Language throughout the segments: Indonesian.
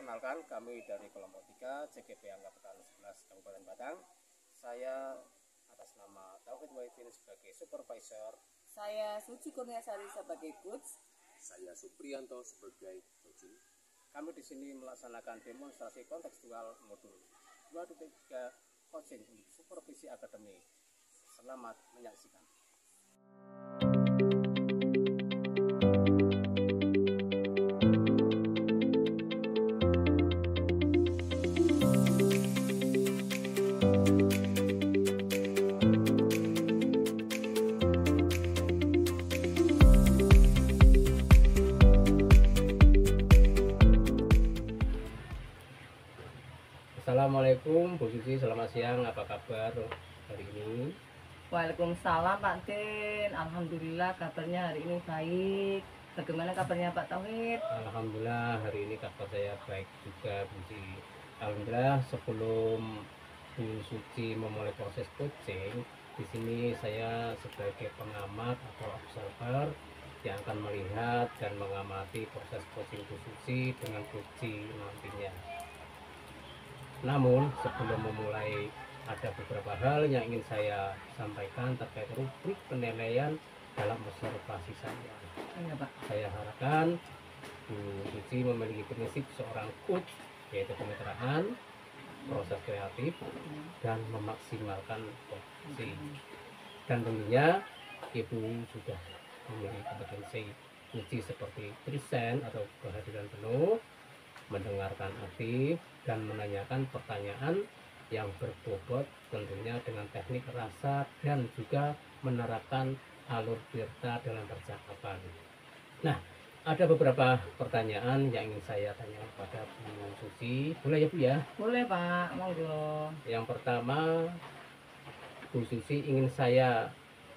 Perkenalkan, kami dari kelompok 3 CGP Angkatan 11 Kabupaten Batang. Saya atas nama Tauhid Wahidin sebagai supervisor. Saya Suci Kurniasari sebagai coach. Saya Supriyanto sebagai coaching. Kami di sini melaksanakan demonstrasi kontekstual modul 2.3 coaching untuk supervisi akademik. Selamat menyaksikan. Assalamualaikum Bu Suci, selamat siang, apa kabar hari ini? Waalaikumsalam Pak Din. Alhamdulillah kabarnya hari ini baik. Bagaimana kabarnya Pak Tauhid? Alhamdulillah hari ini kabar saya baik juga Bu Suci. Alhamdulillah sebelum Bu Suci memulai proses coaching, di sini saya sebagai pengamat atau observer yang akan melihat dan mengamati proses coaching Bu Suci dengan coaching nantinya. Namun sebelum memulai ada beberapa hal yang ingin saya sampaikan terkait rubrik penilaian dalam observasi saya. Iya Pak. Saya harapkan Bu Suci memiliki prinsip seorang coach, yaitu kemitraan, proses kreatif, dan memaksimalkan potensi. Dan tentunya Ibu sudah memiliki kompetensi kunci seperti present atau kehadiran penuh, mendengarkan aktif, dan menanyakan pertanyaan yang berbobot tentunya dengan teknik rasa dan juga menerapkan alur tirta dalam percakapan. Nah, ada beberapa pertanyaan yang ingin saya tanyakan kepada Bu Suci. Boleh ya Bu ya? Boleh Pak, monggo. Yang pertama, Bu Suci ingin saya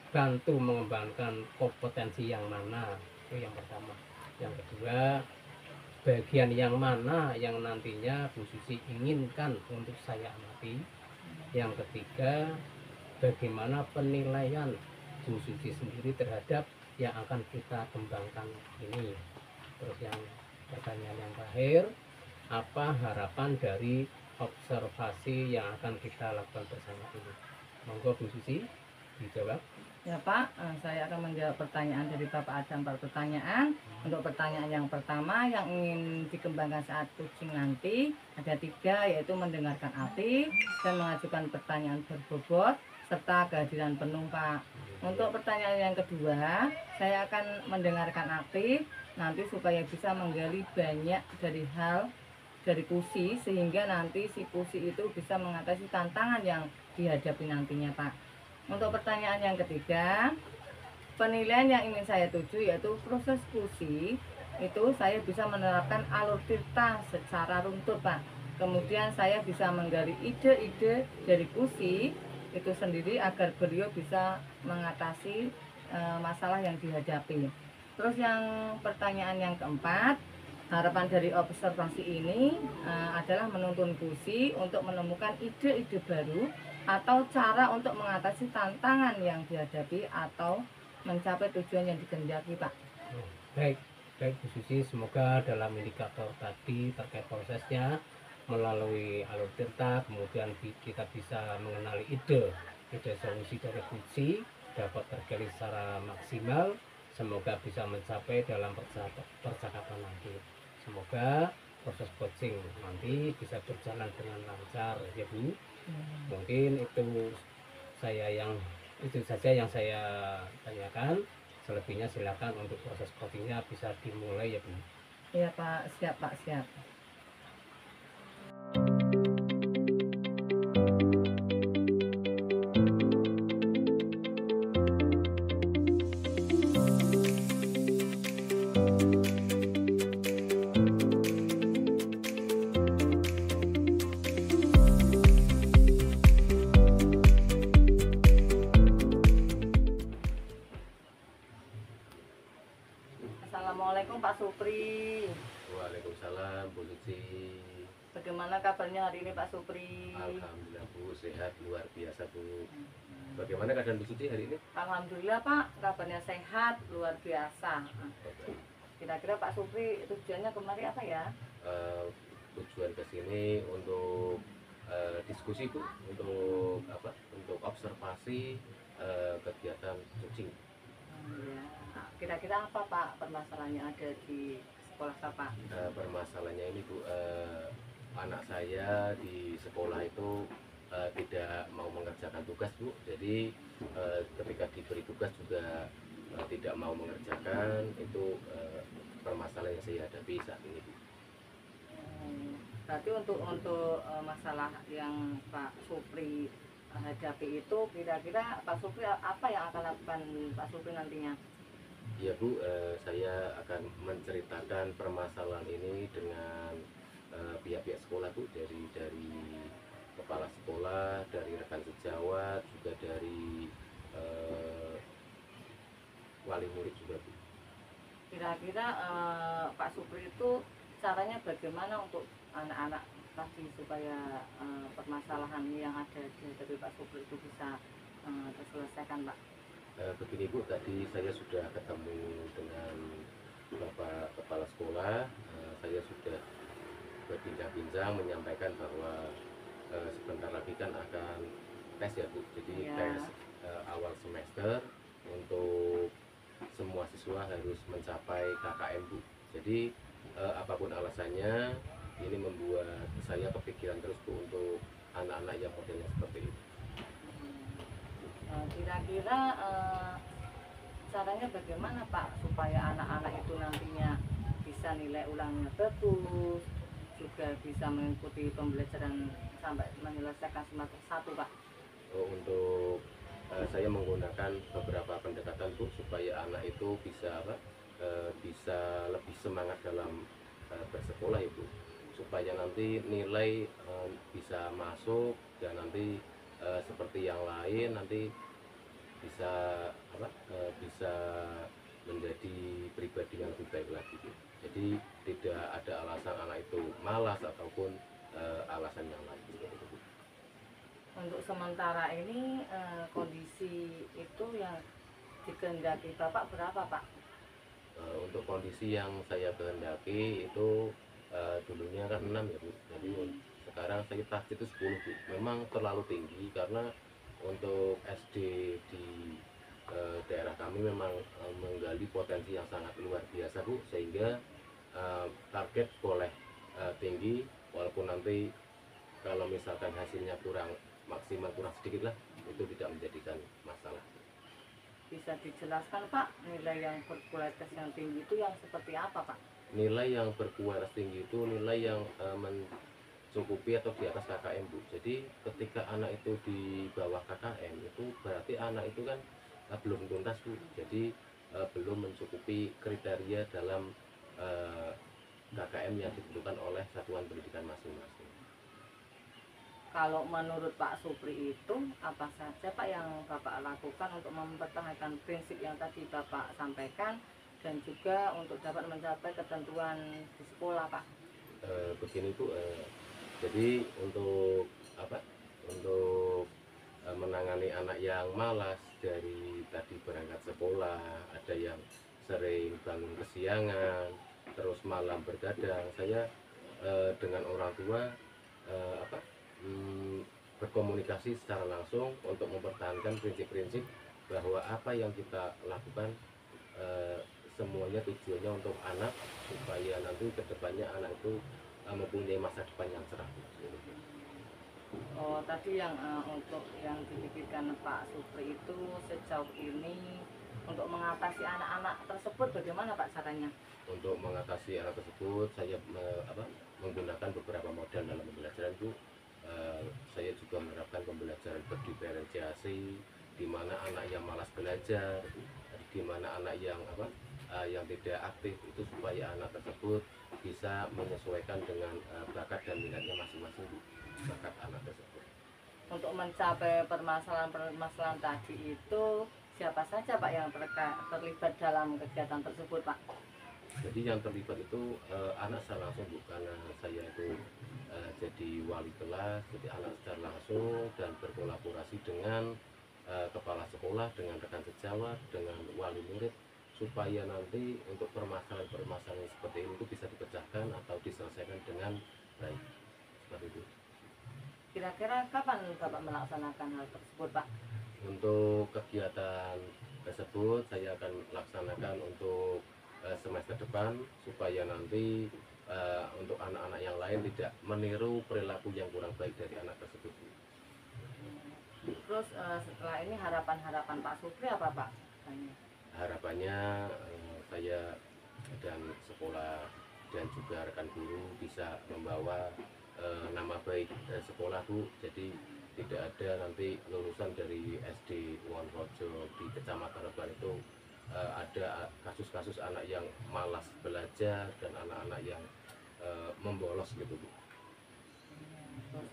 bantu mengembangkan kompetensi yang mana? Itu yang pertama. Yang kedua, bagian yang mana yang nantinya Bu Suci inginkan untuk saya amati. Yang ketiga, bagaimana penilaian Bu Suci sendiri terhadap yang akan kita kembangkan ini. Terus yang pertanyaan yang terakhir, apa harapan dari observasi yang akan kita lakukan bersama ini? Monggo Bu Suci dijawab. Ya Pak, saya akan menjawab pertanyaan dari Bapak. Ada 4 pertanyaan. Untuk pertanyaan yang pertama yang ingin dikembangkan saat coaching nanti ada 3, yaitu mendengarkan aktif dan mengajukan pertanyaan berbobot serta kehadiran penuh Pak. Untuk pertanyaan yang kedua, saya akan mendengarkan aktif nanti supaya bisa menggali banyak dari hal dari pusi sehingga nanti si pusi itu bisa mengatasi tantangan yang dihadapi nantinya Pak. Untuk pertanyaan yang ketiga, penilaian yang ingin saya tuju yaitu proses pusi itu saya bisa menerapkan alur tirta secara runtut Pak. Kemudian saya bisa menggali ide-ide dari pusi itu sendiri agar beliau bisa mengatasi masalah yang dihadapi. Terus yang pertanyaan yang keempat, harapan dari observasi ini adalah menuntun pusi untuk menemukan ide-ide baru atau cara untuk mengatasi tantangan yang dihadapi atau mencapai tujuan yang dikehendaki Pak. Baik Bu Suci, semoga dalam indikator tadi terkait prosesnya melalui alur tirta, kemudian kita bisa mengenali ide solusi dari puisi dapat tergali secara maksimal. Semoga bisa mencapai dalam percakapan nanti. Semoga proses coaching nanti bisa berjalan dengan lancar ya Bu. Mungkin itu saja yang saya tanyakan. Selebihnya silakan untuk proses coachingnya bisa dimulai ya Bu. Iya Pak, siap Pak, siap. Assalamualaikum Pak Supri. Waalaikumsalam Bu Suci. Bagaimana kabarnya hari ini Pak Supri? Alhamdulillah Bu, sehat luar biasa Bu. Bagaimana keadaan Bu Suci hari ini? Alhamdulillah Pak, kabarnya sehat luar biasa. Kira-kira Pak Supri tujuannya kemari apa ya? Bu ke sini untuk diskusi Bu, untuk apa? Untuk observasi kegiatan coaching. Ya. Nah, kira-kira apa Pak permasalahannya ada di sekolah Bapak? Permasalahannya ini Bu, anak saya di sekolah itu tidak mau mengerjakan tugas Bu. Jadi ketika diberi tugas juga tidak mau mengerjakan. Itu permasalahan yang saya hadapi saat ini Bu. Berarti untuk masalah yang Pak Supri hadapi itu, kira-kira Pak Supri apa yang akan lakukan Pak Supri nantinya? Ya Bu, saya akan menceritakan permasalahan ini dengan pihak-pihak sekolah Bu, dari kepala sekolah, dari rekan sejawat, juga dari wali murid juga Bu. Kira-kira Pak Supri itu caranya bagaimana untuk anak-anak tadi supaya permasalahan yang ada dari Pak Supri itu bisa terselesaikan Pak? Begini Bu, tadi saya sudah ketemu dengan Bapak Kepala Sekolah. Saya sudah berbincang-bincang menyampaikan bahwa sebentar lagi kan akan tes ya Bu. Jadi Ya. tes awal semester untuk semua siswa harus mencapai KKM Bu. Jadi apapun alasannya, ini membuat saya kepikiran terus Bu untuk anak-anak yang modelnya seperti itu. Kira-kira caranya bagaimana Pak supaya anak-anak itu nantinya bisa nilai ulangnya bagus, juga bisa mengikuti pembelajaran sampai menyelesaikan semester 1 Pak? Untuk saya menggunakan beberapa pendekatan Bu, supaya anak itu bisa bisa lebih semangat dalam bersekolah ya Bu, supaya nanti nilai bisa masuk, dan nanti seperti yang lain nanti bisa bisa menjadi pribadi yang lebih baik lagi Bu. Jadi tidak ada alasan anak itu malas ataupun alasan yang lain seperti itu Bu. Untuk sementara ini kondisi itu yang dikehendaki Bapak berapa Pak? Untuk kondisi yang saya kehendaki itu dulunya kan 6 ya Bu. Jadi sekarang saya target itu 10 Bu. Memang terlalu tinggi karena untuk SD di daerah kami memang menggali potensi yang sangat luar biasa Bu, sehingga target boleh tinggi, walaupun nanti kalau misalkan hasilnya kurang maksimal, kurang sedikit lah, itu tidak menjadikan masalah. Bisa dijelaskan Pak, nilai yang berkualitas yang tinggi itu yang seperti apa Pak? Nilai yang berkualitas tinggi itu nilai yang mencukupi atau di atas KKM Bu. Jadi ketika anak itu di bawah KKM, itu berarti anak itu kan belum tuntas Bu. Jadi belum mencukupi kriteria dalam KKM yang ditentukan oleh satuan pendidikan masing-masing. Kalau menurut Pak Supri itu apa saja Pak yang Bapak lakukan untuk mempertahankan prinsip yang tadi Bapak sampaikan, dan juga untuk dapat mencapai ketentuan di sekolah Pak? Begini Bu, jadi untuk untuk menangani anak yang malas, dari tadi berangkat sekolah, ada yang sering bangun kesiangan, terus malam bergadang, saya dengan orang tua berkomunikasi secara langsung untuk mempertahankan prinsip-prinsip bahwa apa yang kita lakukan semuanya tujuannya untuk anak, supaya nanti kedepannya anak itu mempunyai masa depan yang cerah. Oh, tadi yang untuk yang dipikirkan Pak Supri itu sejauh ini untuk mengatasi anak-anak tersebut bagaimana Pak caranya? Untuk mengatasi anak tersebut, saya menggunakan beberapa model dalam pembelajaran Bu. Saya juga menerapkan pembelajaran berdiferensiasi, di mana anak yang malas belajar, di mana anak yang yang tidak aktif, itu supaya anak tersebut bisa menyesuaikan dengan bakat dan minatnya masing-masing Bu, bakat anak tersebut. Untuk mencapai permasalahan-permasalahan tadi itu siapa saja Pak yang terlibat dalam kegiatan tersebut Pak? Jadi yang terlibat itu anak secara langsung Bu, karena saya itu jadi wali kelas, jadi anak secara langsung, dan berkolaborasi dengan kepala sekolah, dengan rekan sejawat, dengan wali murid, supaya nanti untuk permasalahan-permasalahan seperti ini itu bisa dipecahkan atau diselesaikan dengan baik. seperti itu. Kira-kira kapan Bapak melaksanakan hal tersebut, Pak? Untuk kegiatan tersebut saya akan laksanakan untuk semester depan supaya nanti untuk anak-anak yang lain tidak meniru perilaku yang kurang baik dari anak tersebut. Terus setelah ini harapan-harapan Pak Supri apa, Pak? Harapannya saya dan sekolah dan juga rekan guru bisa membawa nama baik sekolah Bu. Jadi tidak ada nanti lulusan dari SD Wonrojo di Kecamatan Rebal itu ada kasus-kasus anak yang malas belajar dan anak-anak yang membolos gitu Bu. Terus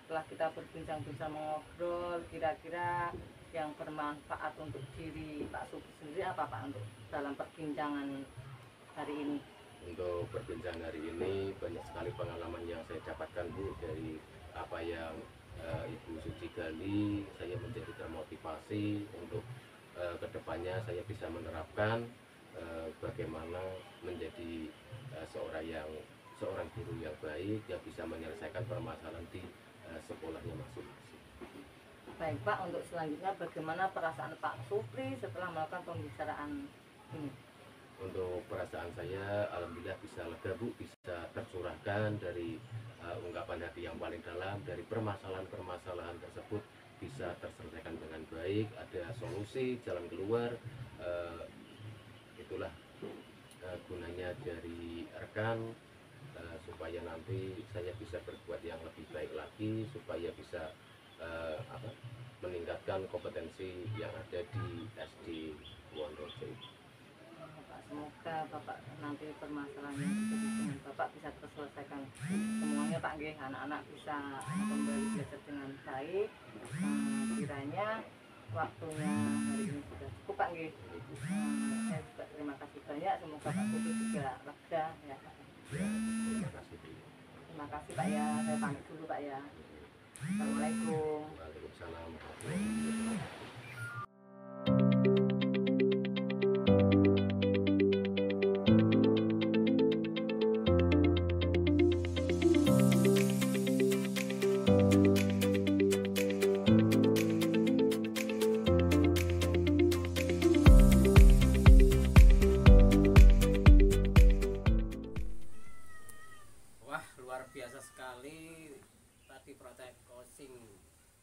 setelah kita berbincang-bincang mengobrol, kira-kira yang bermanfaat untuk diri Pak Supri sendiri apa, Pak, untuk dalam perbincangan hari ini? Untuk perbincangan hari ini banyak sekali pengalaman yang saya dapatkan Bu dari apa yang Ibu Suci gali. Saya menjadi termotivasi untuk kedepannya saya bisa menerapkan bagaimana menjadi seorang guru yang baik yang bisa menyelesaikan permasalahan di sekolahnya masing-masing. Baik, Pak, untuk selanjutnya bagaimana perasaan Pak Supri setelah melakukan pembicaraan ini? Untuk perasaan saya, alhamdulillah bisa lega Bu, bisa tercurahkan dari ungkapan hati yang paling dalam, dari permasalahan-permasalahan tersebut bisa terselesaikan dengan baik, ada solusi, jalan keluar. Itulah gunanya dari rekan, supaya nanti saya bisa berbuat yang lebih baik lagi, supaya bisa meningkatkan kompetensi yang ada di SD Wonrojo. Semoga Bapak nanti permasalahan yang terjadi dengan Bapak bisa terselesaikan semuanya, Pak. Nggih, anak-anak bisa kembali belajar dengan baik. Kiranya waktunya hari ini sudah cukup, Pak. Nggih. Saya juga terima kasih banyak. Semoga Pak Supri juga lega ya, Pak. Ya, terima kasih Bu. Terima kasih, Pak, ya. Saya pamit dulu, Pak, ya. Assalamualaikum. Waalaikumsalam warahmatullahi wabarakatuh. Wah, luar biasa sekali tadi praktek coaching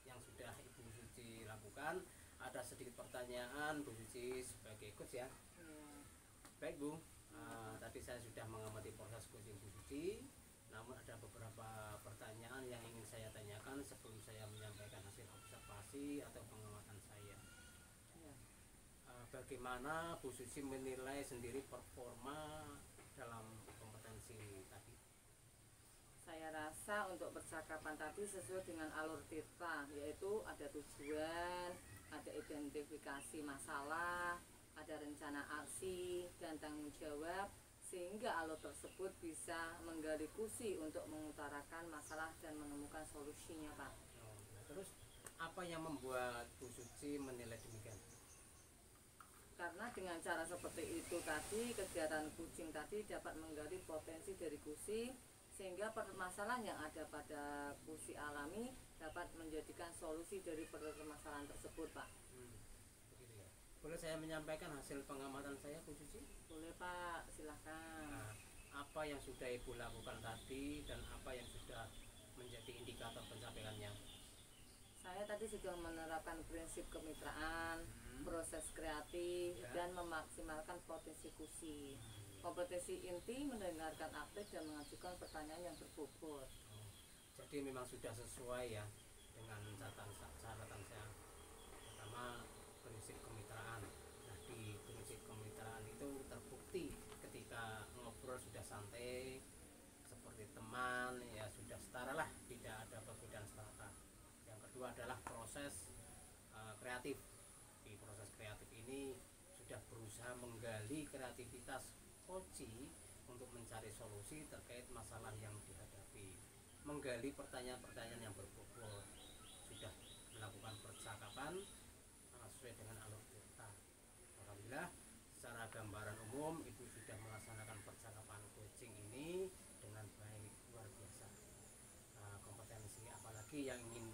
yang sudah Ibu Suci lakukan. Ada sedikit pertanyaan Bu Suci sebagai coach ya. Baik Bu, tadi saya sudah mengamati proses coaching Bu Suci. Namun ada beberapa pertanyaan yang ingin saya tanyakan sebelum saya menyampaikan hasil observasi atau pengamatan saya. Bagaimana Bu Suci menilai sendiri performa dalam kompetensi tadi? Saya rasa untuk percakapan tadi sesuai dengan alur Tirta, yaitu ada tujuan, ada identifikasi masalah, ada rencana aksi dan tanggung jawab, sehingga alur tersebut bisa menggali kusi untuk mengutarakan masalah dan menemukan solusinya, Pak. Terus apa yang membuat Bu Suci menilai demikian? Karena dengan cara seperti itu tadi, kegiatan coaching tadi dapat menggali potensi dari kusi, sehingga permasalahan yang ada pada kusi alami dapat menjadikan solusi dari permasalahan tersebut, Pak. Begitu ya. Boleh saya menyampaikan hasil pengamatan saya Bu Suci? Boleh, Pak, silahkan. Nah, apa yang sudah Ibu lakukan tadi dan apa yang sudah menjadi indikator pencapaiannya? Saya tadi sudah menerapkan prinsip kemitraan, proses kreatif, Ya. dan memaksimalkan potensi kusi. Kompetensi inti mendengarkan aktif dan mengajukan pertanyaan yang berbobot. Jadi memang sudah sesuai ya dengan catatan saya. Pertama, prinsip kemitraan. Nah, di prinsip kemitraan itu terbukti ketika ngobrol sudah santai seperti teman, ya sudah setara lah, tidak ada perbedaan strata. Yang kedua adalah proses kreatif. Di proses kreatif ini sudah berusaha menggali kreativitas Koci untuk mencari solusi terkait masalah yang dihadapi, menggali pertanyaan-pertanyaan yang berbobot, sudah melakukan percakapan sesuai dengan alur Tirta. Alhamdulillah, secara gambaran umum Ibu sudah melaksanakan percakapan coaching ini dengan baik, luar biasa. lagi yang ingin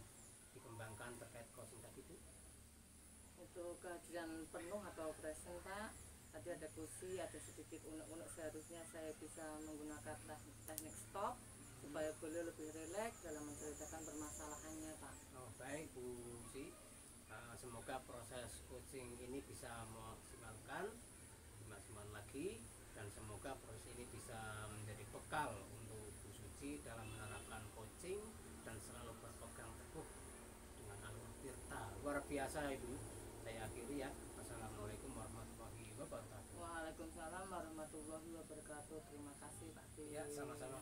dikembangkan terkait coaching tadi Bu? Untuk kehadiran penuh atau present Pak, tadi ada kursi, ada sedikit unek-unek, seharusnya saya bisa menggunakan teknik stop supaya beliau lebih rileks dalam menceritakan permasalahannya Pak. Oh baik Bu Si. Semoga proses coaching ini bisa dimaksimalkan lagi, dan semoga proses ini bisa menjadi bekal untuk Bu Suci dalam menerapkan coaching dan selalu berpegang teguh dengan alur tirta. Luar biasa Ibu. Saya akhiri ya. Assalamualaikum warahmatullahi wabarakatuh. Waalaikumsalam warahmatullahi wabarakatuh. Terima kasih Pak. Ya, sama-sama.